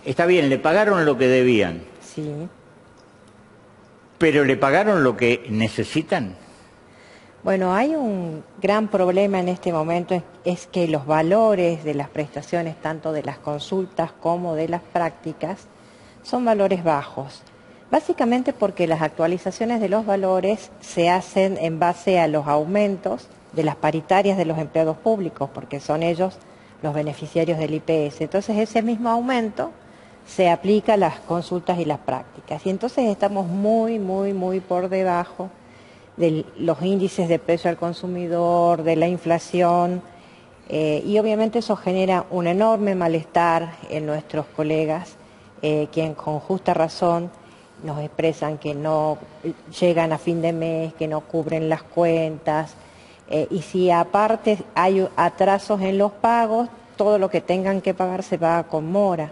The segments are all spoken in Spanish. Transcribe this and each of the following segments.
Está bien, le pagaron lo que debían, Sí. pero ¿le pagaron lo que necesitan? Bueno, hay un gran problema en este momento, es que los valores de las prestaciones, tanto de las consultas como de las prácticas, son valores bajos. Básicamente porque las actualizaciones de los valores se hacen en base a los aumentos de las paritarias de los empleados públicos, porque son ellos los beneficiarios del IPS. Entonces ese mismo aumento se aplica a las consultas y las prácticas. Y entonces estamos muy por debajo de los índices de precio al consumidor, de la inflación, y obviamente eso genera un enorme malestar en nuestros colegas, quien con justa razón nos expresan que no llegan a fin de mes, que no cubren las cuentas, y si aparte hay atrasos en los pagos, todo lo que tengan que pagar se paga con mora.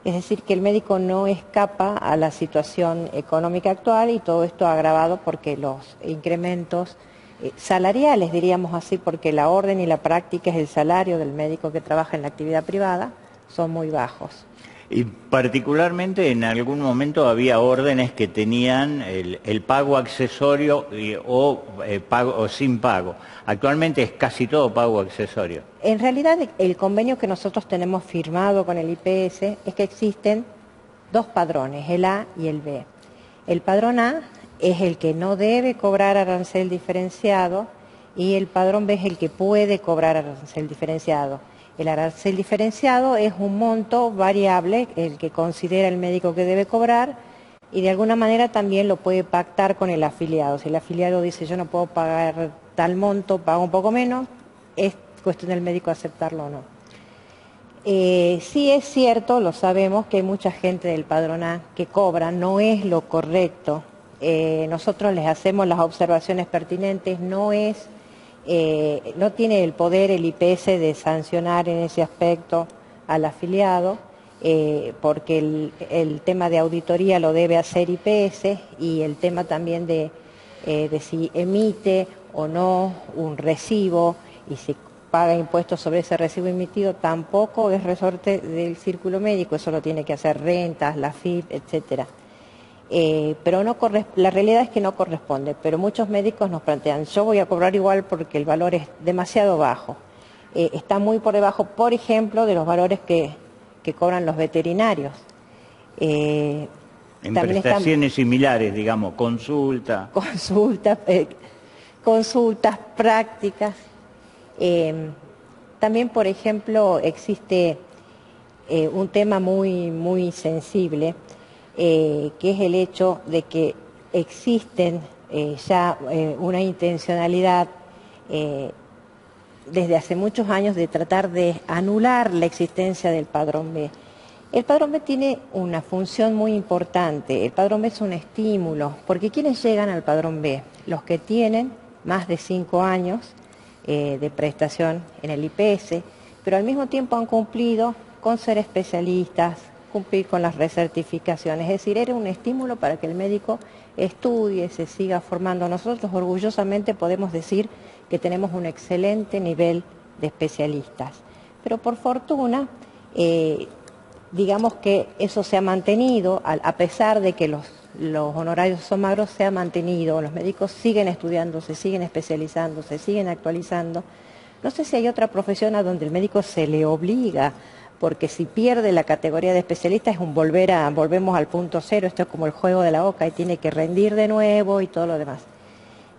Es decir, que el médico no escapa a la situación económica actual y todo esto agravado porque los incrementos salariales, diríamos así, porque la orden y la práctica es el salario del médico que trabaja en la actividad privada, son muy bajos. Y particularmente en algún momento había órdenes que tenían el pago accesorio o sin pago. Actualmente es casi todo pago accesorio. En realidad el convenio que nosotros tenemos firmado con el IPS es que existen dos padrones, el A y el B. El padrón A es el que no debe cobrar arancel diferenciado y el padrón B es el que puede cobrar arancel diferenciado. El arancel diferenciado es un monto variable, el que considera el médico que debe cobrar, y de alguna manera también lo puede pactar con el afiliado. Si el afiliado dice yo no puedo pagar tal monto, pago un poco menos, es cuestión del médico aceptarlo o no. Sí es cierto, lo sabemos, que hay mucha gente del padrón A que cobra, no es lo correcto. Nosotros les hacemos las observaciones pertinentes, no tiene el poder el IPS de sancionar en ese aspecto al afiliado, porque el tema de auditoría lo debe hacer IPS y el tema también de si emite o no un recibo y si paga impuestos sobre ese recibo emitido tampoco es resorte del círculo médico, eso lo tiene que hacer rentas, la FIP, etcétera. Pero la realidad es que no corresponde, pero muchos médicos nos plantean, yo voy a cobrar igual porque el valor es demasiado bajo. Está muy por debajo, por ejemplo, de los valores que cobran los veterinarios. En prestaciones similares, digamos, consultas, prácticas. También, por ejemplo, existe un tema muy sensible, que es el hecho de que existen ya una intencionalidad desde hace muchos años de tratar de anular la existencia del padrón B. El padrón B tiene una función muy importante. El padrón B es un estímulo, porque ¿quiénes llegan al padrón B? Los que tienen más de 5 años de prestación en el IPS, pero al mismo tiempo han cumplido con ser especialistas, cumplir con las recertificaciones. Es decir, era un estímulo para que el médico estudie, se siga formando. Nosotros orgullosamente podemos decir que tenemos un excelente nivel de especialistas, pero por fortuna digamos que eso se ha mantenido, a pesar de que los honorarios son magros, se ha mantenido, los médicos siguen estudiando, se siguen especializando, se siguen actualizando. No sé si hay otra profesión a donde el médico se le obliga, porque si pierde la categoría de especialista es volvemos al punto cero, esto es como el juego de la oca y tiene que rendir de nuevo y todo lo demás.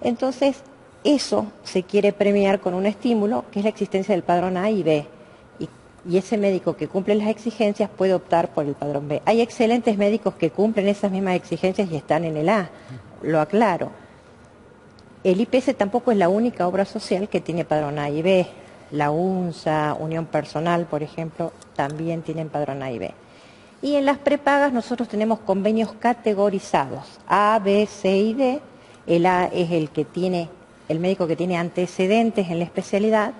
Entonces, eso se quiere premiar con un estímulo, que es la existencia del padrón A y B. Y ese médico que cumple las exigencias puede optar por el padrón B. Hay excelentes médicos que cumplen esas mismas exigencias y están en el A, lo aclaro. El IPS tampoco es la única obra social que tiene padrón A y B. La UNSA, Unión Personal, por ejemplo, también tienen padrón A y B. Y en las prepagas nosotros tenemos convenios categorizados, A, B, C y D. El A es el médico que tiene antecedentes en la especialidad.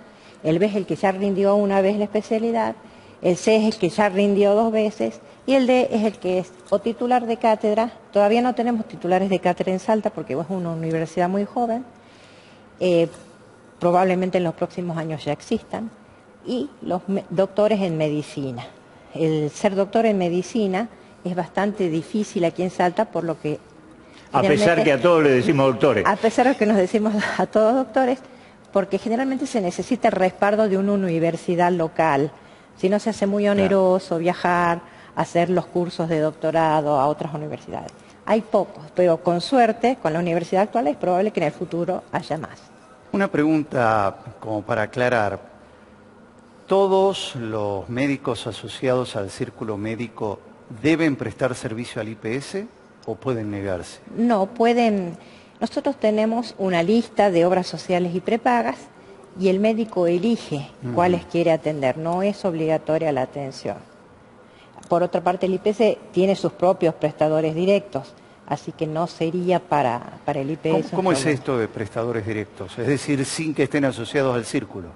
El B es el que ya rindió una vez la especialidad, el C es el que ya rindió 2 veces y el D es el que es o titular de cátedra. Todavía no tenemos titulares de cátedra en Salta porque es una universidad muy joven, probablemente en los próximos años ya existan, y los doctores en medicina. el ser doctor en medicina es bastante difícil aquí en Salta, por lo que... A pesar que a todos le decimos doctores. A pesar de que nos decimos a todos doctores, porque generalmente se necesita el respaldo de una universidad local. Si no, se hace muy oneroso viajar, hacer los cursos de doctorado a otras universidades. Hay pocos, pero con suerte, con la universidad actual es probable que en el futuro haya más. Una pregunta como para aclarar. ¿Todos los médicos asociados al círculo médico deben prestar servicio al IPS o pueden negarse? No, pueden. Nosotros tenemos una lista de obras sociales y prepagas y el médico elige cuáles quiere atender, no es obligatoria la atención. Por otra parte, el IPS tiene sus propios prestadores directos, así que no sería para el IPS. ¿Cómo es esto de prestadores directos? Es decir, sin que estén asociados al círculo.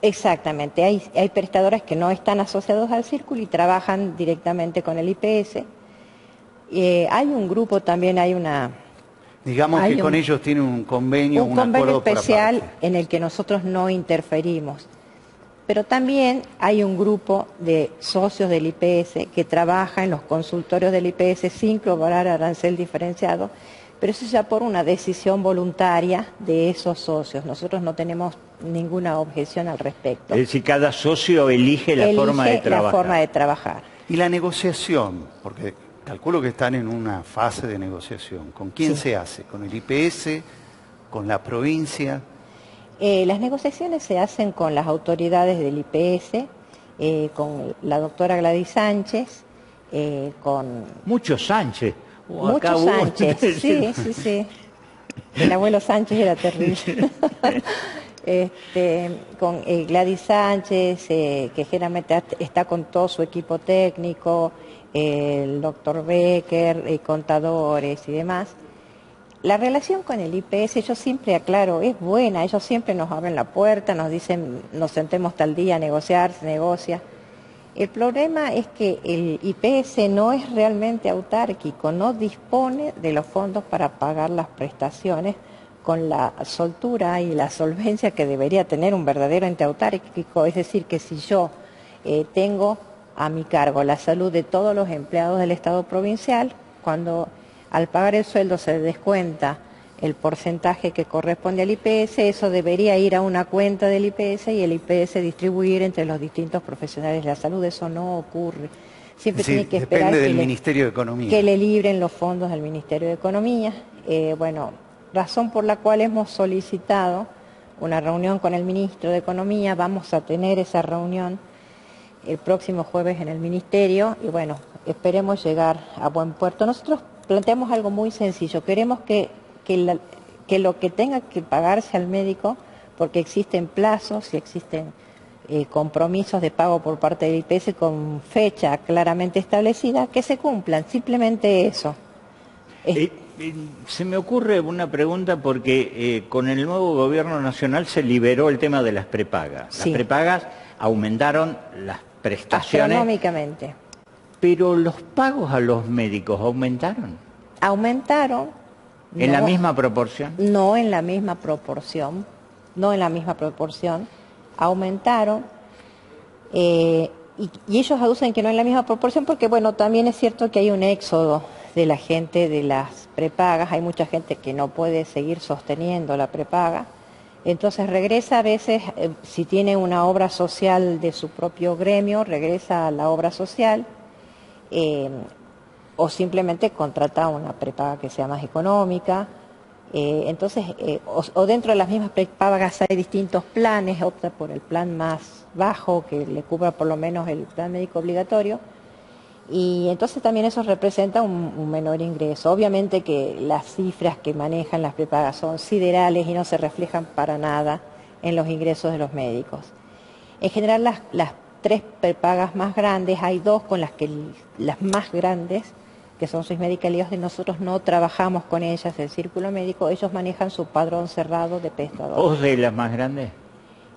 Exactamente, hay prestadores que no están asociados al círculo y trabajan directamente con el IPS. Hay un grupo también, Digamos que con ellos tienen un convenio, un convenio acuerdo especial por aparte. en el que nosotros no interferimos. Pero también hay un grupo de socios del IPS que trabaja en los consultorios del IPS sin cobrar arancel diferenciado, pero eso ya por una decisión voluntaria de esos socios. Nosotros no tenemos ninguna objeción al respecto. Es decir, cada socio elige la forma de trabajar. Y la negociación, porque calculo que están en una fase de negociación. ¿Con quién se hace? ¿Con el IPS? ¿Con la provincia? Las negociaciones se hacen con las autoridades del IPS, con la doctora Gladys Sánchez, con... Muchos Sánchez. Muchos Sánchez, sí. El abuelo Sánchez era terrible. Con Gladys Sánchez, que generalmente está con todo su equipo técnico, el doctor Becker, contadores y demás. La relación con el IPS, yo siempre aclaro, es buena. Ellos siempre nos abren la puerta, nos dicen, nos sentemos tal día a negociar, se negocia. El problema es que el IPS no es realmente autárquico, no dispone de los fondos para pagar las prestaciones con la soltura y la solvencia que debería tener un verdadero ente autárquico. Es decir, que si yo tengo a mi cargo la salud de todos los empleados del Estado provincial, cuando al pagar el sueldo se descuenta el porcentaje que corresponde al IPS, eso debería ir a una cuenta del IPS y el IPS distribuir entre los distintos profesionales de la salud. Eso no ocurre. Siempre tiene que esperar del Ministerio de Economía. Que le libren los fondos del Ministerio de Economía. Razón por la cual hemos solicitado una reunión con el Ministro de Economía. Vamos a tener esa reunión el próximo jueves en el Ministerio y esperemos llegar a buen puerto. Nosotros planteamos algo muy sencillo. Queremos que lo que tenga que pagarse al médico, porque existen plazos y existen compromisos de pago por parte del IPS con fecha claramente establecida, que se cumplan, simplemente eso. Se me ocurre una pregunta porque con el nuevo gobierno nacional se liberó el tema de las prepagas. Sí. Las prepagas aumentaron las prestaciones. Astronómicamente. Pero los pagos a los médicos aumentaron. Aumentaron. ¿En la misma proporción? No en la misma proporción, aumentaron, y ellos aducen que no en la misma proporción porque, también es cierto que hay un éxodo de la gente de las prepagas, hay mucha gente que no puede seguir sosteniendo la prepaga, entonces regresa a veces, si tiene una obra social de su propio gremio, regresa a la obra social, o simplemente contrata una prepaga que sea más económica. O dentro de las mismas prepagas hay distintos planes, opta por el plan más bajo que le cubra por lo menos el plan médico obligatorio, y entonces también eso representa un menor ingreso. Obviamente que las cifras que manejan las prepagas son siderales y no se reflejan para nada en los ingresos de los médicos. En general las tres prepagas más grandes, hay dos con las más grandes, que son Swiss Medical y OSDE, nosotros no trabajamos con ellas, el círculo médico, ellos manejan su padrón cerrado de prestadores. ¿OSDE es la más grande?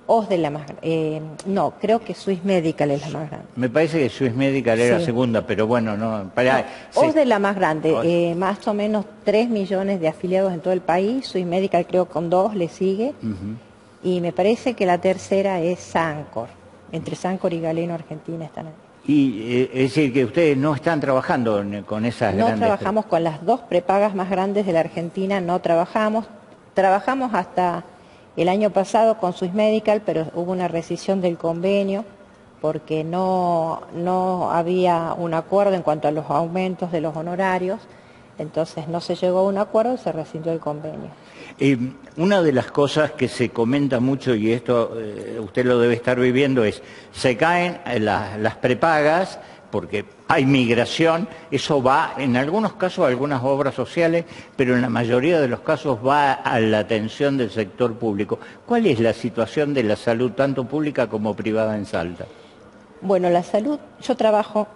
OSDE es la más grande, no, creo que Swiss Medical es la más grande. Me parece que Swiss Medical era la segunda, pero OSDE es la más grande, más o menos 3 millones de afiliados en todo el país, Swiss Medical creo con 2 le sigue, y me parece que la tercera es Sancor, entre Sancor y Galeno Argentina están ahí. Y es decir, que ustedes no están trabajando con esas No grandes... trabajamos con las dos prepagas más grandes de la Argentina, no trabajamos. Trabajamos hasta el año pasado con Swiss Medical, pero hubo una rescisión del convenio porque no había un acuerdo en cuanto a los aumentos de los honorarios, entonces no se llegó a un acuerdo y se rescindió el convenio. Una de las cosas que se comenta mucho, y esto usted lo debe estar viviendo, es se caen las prepagas porque hay migración, eso va en algunos casos a algunas obras sociales, pero en la mayoría de los casos va a la atención del sector público. ¿Cuál es la situación de la salud, tanto pública como privada en Salta? Bueno, la salud, yo trabajo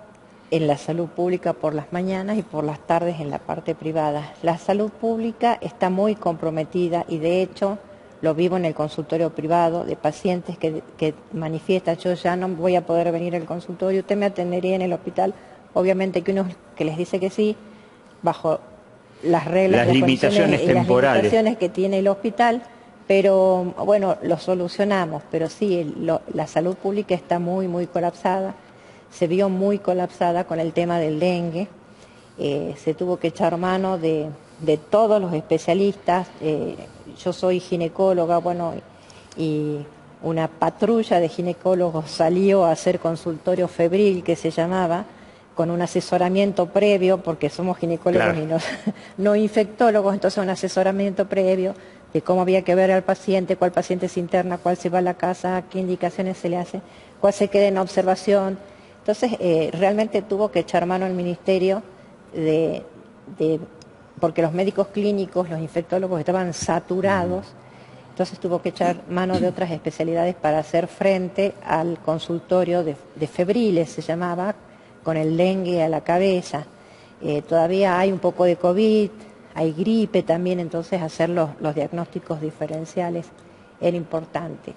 en la salud pública por las mañanas y por las tardes en la parte privada. La salud pública está muy comprometida y de hecho lo vivo en el consultorio privado de pacientes que manifiestan, yo ya no voy a poder venir al consultorio, usted me atendería en el hospital. Obviamente que uno que les dice que sí, bajo las reglas, las limitaciones temporales, las limitaciones que tiene el hospital, pero bueno, lo solucionamos, pero sí, la salud pública está muy colapsada. Se vio muy colapsada con el tema del dengue, se tuvo que echar mano de todos los especialistas. Yo soy ginecóloga, bueno, y una patrulla de ginecólogos salió a hacer consultorio febril, que se llamaba, con un asesoramiento previo, porque somos ginecólogos, claro, y no infectólogos, entonces un asesoramiento previo de cómo había que ver al paciente, cuál paciente se interna, cuál se va a la casa, qué indicaciones se le hace, cuál se queda en observación. Entonces, realmente tuvo que echar mano el ministerio porque los médicos clínicos, los infectólogos estaban saturados, entonces tuvo que echar mano de otras especialidades para hacer frente al consultorio de febriles, se llamaba, con el dengue a la cabeza. Todavía hay un poco de COVID, hay gripe también, entonces hacer los diagnósticos diferenciales era importante.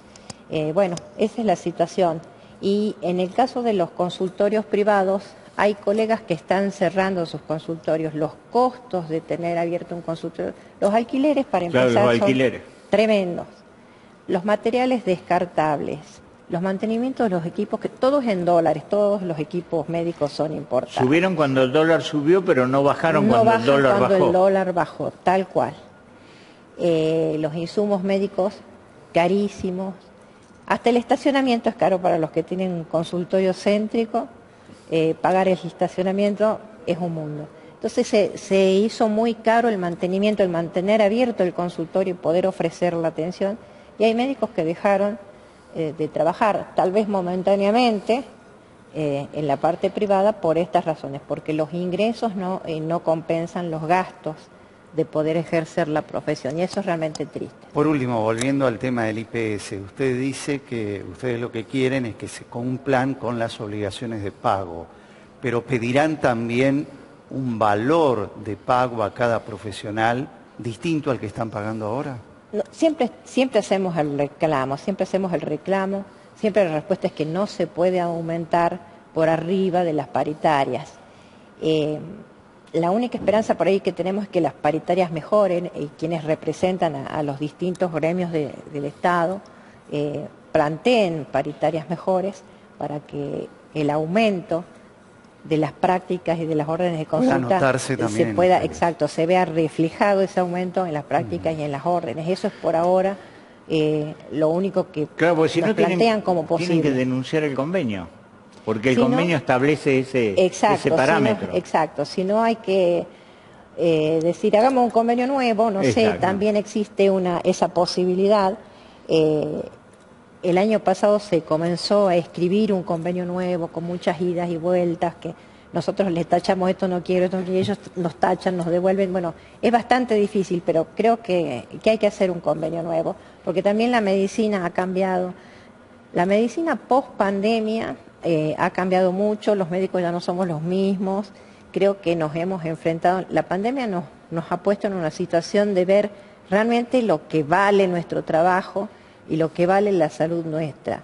Bueno, esa es la situación. Y en el caso de los consultorios privados, hay colegas que están cerrando sus consultorios. Los costos de tener abierto un consultorio, los alquileres para empezar, claro, los alquileres son tremendos. Los materiales descartables, los mantenimientos de los equipos, que todos en dólares, todos los equipos médicos son importados. Subieron cuando el dólar subió, pero no bajaron cuando el dólar bajó. Cuando el dólar bajó, tal cual. Los insumos médicos carísimos. Hasta el estacionamiento es caro para los que tienen un consultorio céntrico. Pagar el estacionamiento es un mundo. Entonces se hizo muy caro el mantenimiento, el mantener abierto el consultorio y poder ofrecer la atención. Y hay médicos que dejaron de trabajar, tal vez momentáneamente, en la parte privada por estas razones, porque los ingresos no compensan los gastos de poder ejercer la profesión, y eso es realmente triste. Por último, volviendo al tema del IPS, usted dice que ustedes lo que quieren es que se cumplan con las obligaciones de pago, pero pedirán también un valor de pago a cada profesional distinto al que están pagando ahora. No, siempre hacemos el reclamo, siempre la respuesta es que no se puede aumentar por arriba de las paritarias. La única esperanza por ahí que tenemos es que las paritarias mejoren y quienes representan a los distintos gremios del Estado planteen paritarias mejores para que el aumento de las prácticas y de las órdenes de consulta se pueda, exacto, se vea reflejado ese aumento en las prácticas y en las órdenes. Eso es por ahora lo único que claro, si nos plantean como posible. Tienen que denunciar el convenio, porque el convenio establece ese parámetro. Exacto, si no hay que decir, hagamos un convenio nuevo, no sé, también existe esa posibilidad. El año pasado se comenzó a escribir un convenio nuevo con muchas idas y vueltas, que nosotros les tachamos esto no quiero, y ellos nos tachan, nos devuelven. Bueno, es bastante difícil, pero creo que hay que hacer un convenio nuevo, porque también la medicina ha cambiado. La medicina post pandemia ha cambiado mucho, los médicos ya no somos los mismos, creo que nos hemos enfrentado, la pandemia nos ha puesto en una situación de ver realmente lo que vale nuestro trabajo y lo que vale la salud nuestra.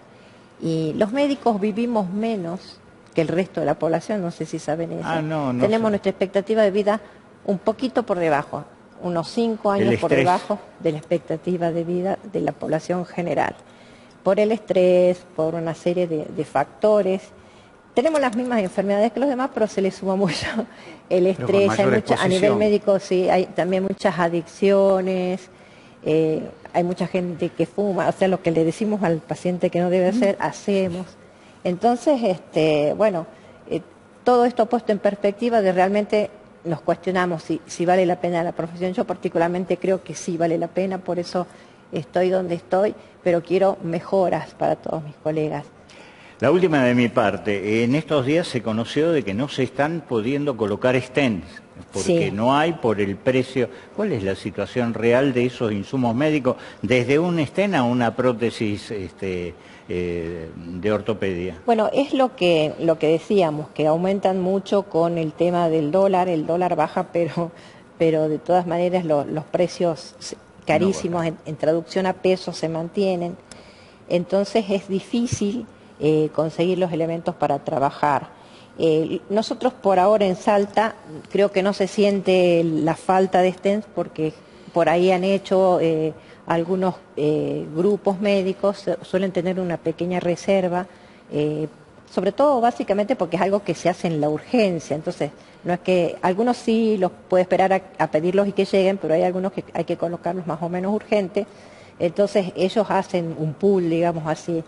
Y los médicos vivimos menos que el resto de la población, no sé si saben eso. Tenemos nuestra expectativa de vida un poquito por debajo, unos 5 años por debajo de la expectativa de vida de la población general. Por el estrés, por una serie de factores tenemos las mismas enfermedades que los demás, pero se les suma mucho el Pero con estrés, mayor a nivel exposición. médico sí, hay también muchas adicciones, hay mucha gente que fuma, o sea, lo que le decimos al paciente que no debe hacer, hacemos. Entonces, bueno, todo esto puesto en perspectiva de realmente nos cuestionamos si vale la pena la profesión. Yo particularmente creo que sí vale la pena, por eso estoy donde estoy, pero quiero mejoras para todos mis colegas. La última de mi parte, en estos días se conoció de que no se están pudiendo colocar stents, porque Sí. no hay por el precio. ¿Cuál es la situación real de esos insumos médicos, desde un stent a una prótesis de ortopedia? Bueno, es lo que decíamos, que aumentan mucho con el tema del dólar, el dólar baja, pero de todas maneras los precios carísimos en traducción a pesos se mantienen, entonces es difícil conseguir los elementos para trabajar. Nosotros por ahora en Salta creo que no se siente la falta de stents porque por ahí han hecho algunos grupos médicos, suelen tener una pequeña reserva, sobre todo básicamente porque es algo que se hace en la urgencia, entonces no es que algunos sí los puede esperar a pedirlos y que lleguen, pero hay algunos que hay que colocarlos más o menos urgentes, entonces ellos hacen un pool, digamos así,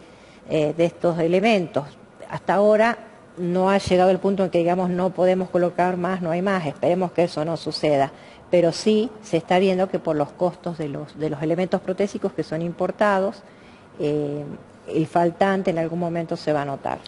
de estos elementos. Hasta ahora no ha llegado el punto en que digamos no podemos colocar más, no hay más, esperemos que eso no suceda, pero sí se está viendo que por los costos de los elementos protésicos que son importados, el faltante en algún momento se va a notar.